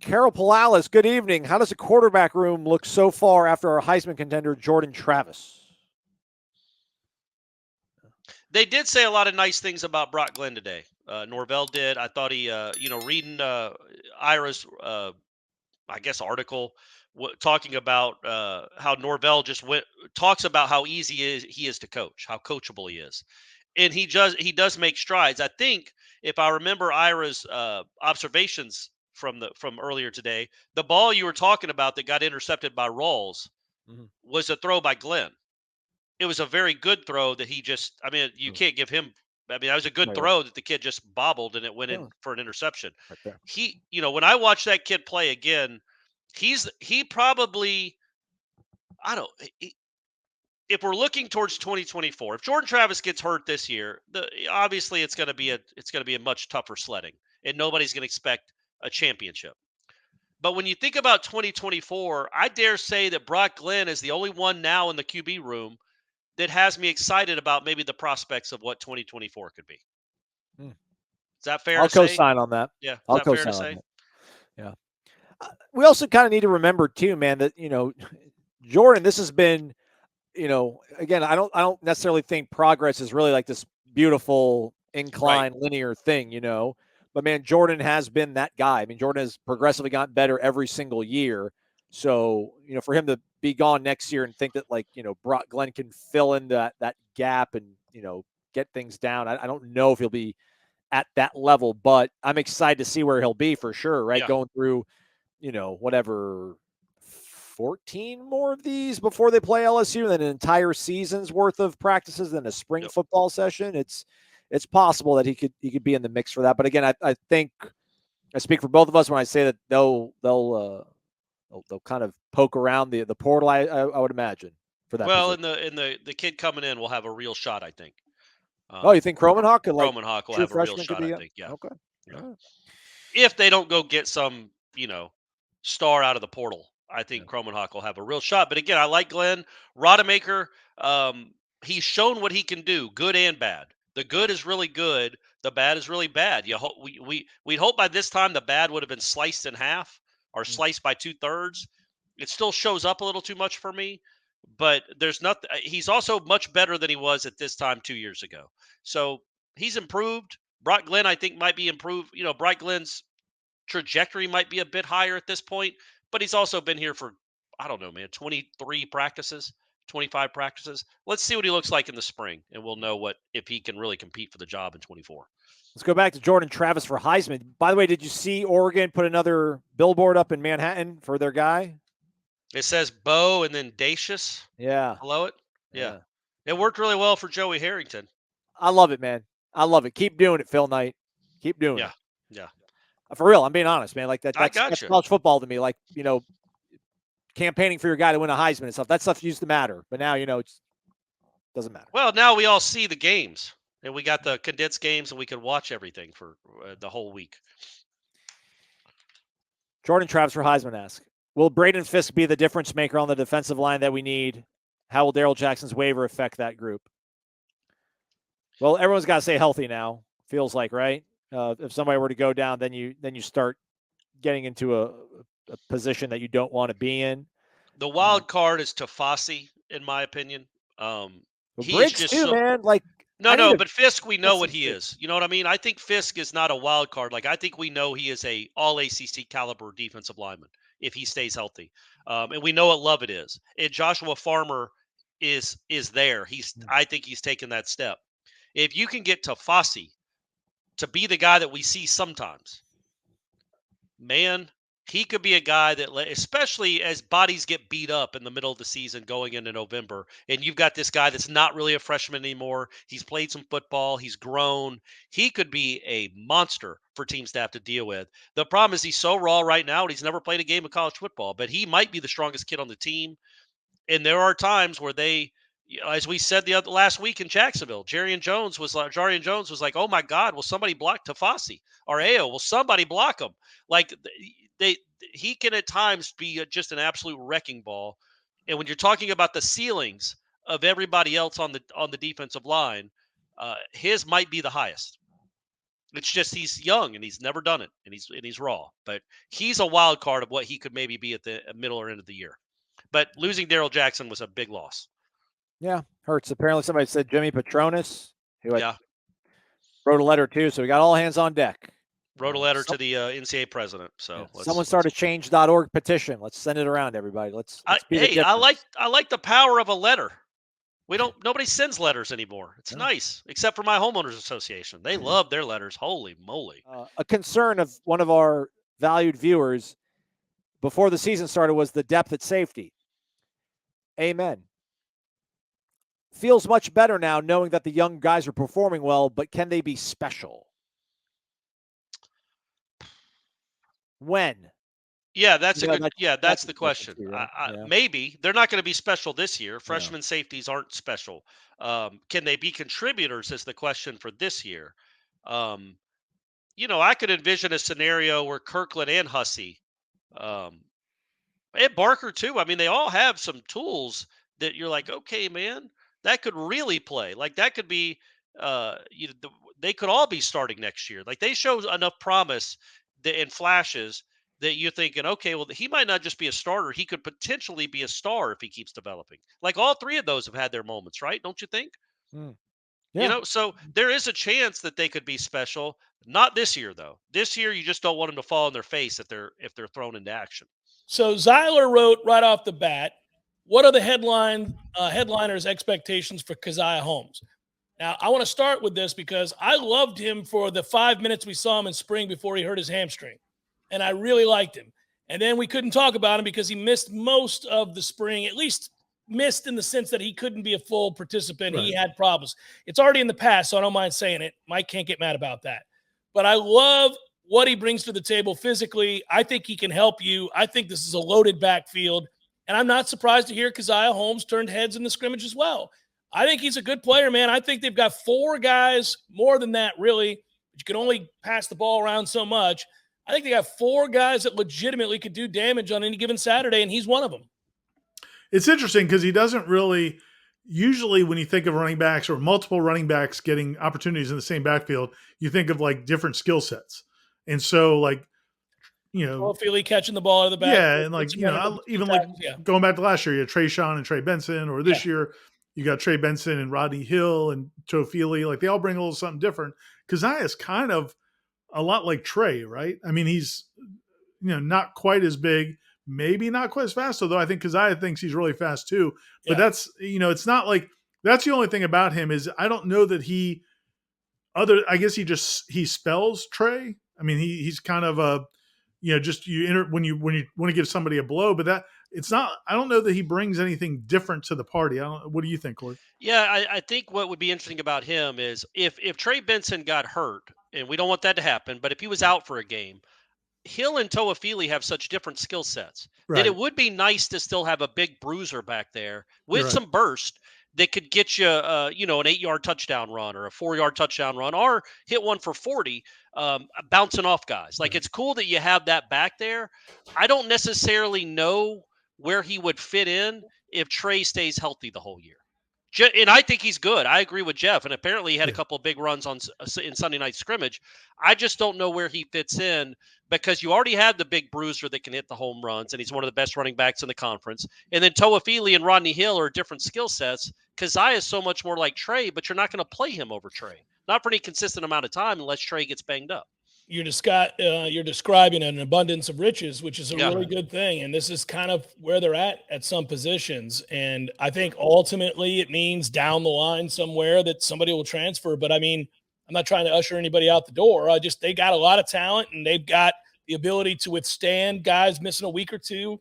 Carol Palalis, good evening. How does the quarterback room look so far after our Heisman contender, Jordan Travis? They did say a lot of nice things about Brock Glenn today. Norvell did. I thought he, reading Ira's, I guess, article talking about how Norvell talks about how easy he is to coach, how coachable he is, and he does make strides. I think if I remember Ira's observations from earlier today, the ball you were talking about that got intercepted by Rawls was a throw by Glenn. It was a very good throw that you can't give him. I mean, that was a good throw that the kid just bobbled and it went in for an interception. Right there. When I watch that kid play again, he probably, I don't, if we're looking towards 2024, if Jordan Travis gets hurt this year, obviously it's going to be a much tougher sledding, and nobody's going to expect a championship. But when you think about 2024, I dare say that Brock Glenn is the only one now in the QB room that has me excited about maybe the prospects of what 2024 could be. Is that fair I'll to say? co-sign on that. Yeah. Is I'll that fair to co-sign on say? that. Yeah. We also kind of need to remember too, man, that Jordan, this has been, again, I don't necessarily think progress is really like this beautiful incline linear thing, but man, Jordan has been that guy. I mean, Jordan has progressively gotten better every single year. So, for him to be gone next year and think that Brock Glenn can fill in that gap and, get things down. I don't know if he'll be at that level, but I'm excited to see where he'll be for sure, right? Yeah. Going through, whatever 14 more of these before they play LSU, and then an entire season's worth of practices, then a spring football session. It's possible that he could be in the mix for that. But again, I think I speak for both of us when I say that they'll kind of poke around the portal. I would imagine for that. Well, position. and the kid coming in will have a real shot, I think. You think Kromenhoek could Kromenhoek will true have a real freshman shot, could be? I think. Yeah. Okay. Yeah. Right. If they don't go get some, star out of the portal, I think Kromenhoek will have a real shot. But again, I like Glenn Rodemaker. He's shown what he can do, good and bad. The good is really good. The bad is really bad. We'd hope by this time the bad would have been sliced in half or sliced by 2/3. It still shows up a little too much for me, but there's nothing. He's also much better than he was at this time 2 years ago. So he's improved. Brock Glenn, I think, might be improved. Brock Glenn's trajectory might be a bit higher at this point, but he's also been here for, I don't know, man, 23 practices, 25 practices. Let's see what he looks like in the spring, and we'll know if he can really compete for the job in 24. Let's go back to Jordan Travis for Heisman. By the way, did you see Oregon put another billboard up in Manhattan for their guy? It says Bo and then Dacius below it. Yeah. It worked really well for Joey Harrington. I love it, man. I love it. Keep doing it, Phil Knight. Keep doing it. Yeah. For real, I'm being honest, man. Like that's gotcha. college football to me. Like, campaigning for your guy to win a Heisman and stuff. That stuff used to matter, but now it doesn't matter. Well, now we all see the games, and we got the condensed games, and we can watch everything for the whole week. Jordan Travis for Heisman asks, will Braden Fisk be the difference maker on the defensive line that we need? How will Darrell Jackson's waiver affect that group? Well, everyone's got to stay healthy now. Feels like, right? If somebody were to go down, then you start getting into a position that you don't want to be in. The wild card is Tafasi, in my opinion. Briggs just too, man. Like but Fisk, we know what he is. You know what I mean? I think Fisk is not a wild card. Like, I think we know he is a all ACC caliber defensive lineman if he stays healthy, and we know what Lovett is. And Joshua Farmer is there. I think he's taken that step. If you can get Tafasi to be the guy that we see sometimes, man, he could be a guy that, especially as bodies get beat up in the middle of the season going into November, and you've got this guy that's not really a freshman anymore. He's played some football. He's grown. He could be a monster for teams to have to deal with. The problem is he's so raw right now, and he's never played a game of college football, but he might be the strongest kid on the team. And there are times where as we said last week in Jacksonville, Jarian Jones was like, "Oh my God, will somebody block Tafasi?" Or Ayo, will somebody block him? Like, he can at times be just an absolute wrecking ball. And when you're talking about the ceilings of everybody else on the defensive line, his might be the highest. It's just he's young and he's never done it, and he's raw. But he's a wild card of what he could maybe be at the middle or end of the year. But losing Daryl Jackson was a big loss. Yeah, hurts. Apparently, somebody said Jimmy Petronas, who Yeah, wrote a letter too. So we got all hands on deck. wrote a letter to the NCAA president. So someone start a change.org petition. Let's send it around, everybody. Let's be the difference. I like the power of a letter. Nobody sends letters anymore. It's nice, except for my homeowners association. They love their letters. Holy moly. A concern of one of our valued viewers before the season started was the depth at safety. Amen. Feels much better now knowing that the young guys are performing well, but can they be special? When? Yeah, that's the question. Too, right? Maybe they're not going to be special this year. Freshman safeties aren't special. Can they be contributors is the question for this year. I could envision a scenario where Kirkland and Hussey, and Barker too. I mean, they all have some tools that you're like, okay, man, that could really play. Like that could be, they could all be starting next year. Like they show enough promise in flashes that you're thinking, okay, well, he might not just be a starter. He could potentially be a star if he keeps developing. Like all three of those have had their moments, right? Don't you think? Yeah. So there is a chance that they could be special. Not this year, though. This year, you just don't want them to fall on their face if they're thrown into action. So Zeiler wrote right off the bat, what are the headliners' expectations for Caziah Holmes? Now, I want to start with this because I loved him for the 5 minutes we saw him in spring before he hurt his hamstring, and I really liked him. And then we couldn't talk about him because he missed most of the spring, at least missed in the sense that he couldn't be a full participant. Right. He had problems. It's already in the past, so I don't mind saying it. Mike can't get mad about that. But I love what he brings to the table physically. I think he can help you. I think this is a loaded backfield. And I'm not surprised to hear Caziah Holmes turned heads in the scrimmage as well. I think he's a good player, man. I think they've got 4 guys, more than that, really. But you can only pass the ball around so much. I think they got 4 guys that legitimately could do damage on any given Saturday, and he's one of them. It's interesting because he doesn't really – usually when you think of running backs or multiple running backs getting opportunities in the same backfield, you think of like different skill sets. And so like, Philly catching the ball out of the back. Yeah, and like, even like going back to last year, you had Trayshawn and Trey Benson, or this year you got Trey Benson and Rodney Hill and Toafili. Like they all bring a little something different. Caziah is kind of a lot like Trey, right? I mean, he's, not quite as big, maybe not quite as fast, although I think Caziah thinks he's really fast too. But that's, it's not like, that's the only thing about him is I don't know that I guess he spells Trey. I mean, he's kind of a, when you want to give somebody a blow, but that it's not, I don't know that he brings anything different to the party. What do you think, Corey? Yeah, I think what would be interesting about him is if Trey Benson got hurt, and we don't want that to happen, but if he was out for a game, Hill and Toafili have such different skill sets that it would be nice to still have a big bruiser back there with some burst that could get you, an 8-yard touchdown run or a 4-yard touchdown run, or hit one for 40, bouncing off guys. Like it's cool that you have that back there. I don't necessarily know where he would fit in if Trey stays healthy the whole year. And I think he's good. I agree with Jeff. And apparently he had a couple of big runs in Sunday night scrimmage. I just don't know where he fits in because you already had the big bruiser that can hit the home runs, and he's one of the best running backs in the conference. And then Toafili and Rodney Hill are different skill sets. Caziah is so much more like Trey, but you're not going to play him over Trey. Not for any consistent amount of time unless Trey gets banged up. You're describing an abundance of riches, which is a really good thing. And this is kind of where they're at some positions. And I think ultimately it means down the line somewhere that somebody will transfer. But I mean, I'm not trying to usher anybody out the door. They got a lot of talent and they've got the ability to withstand guys missing a week or two.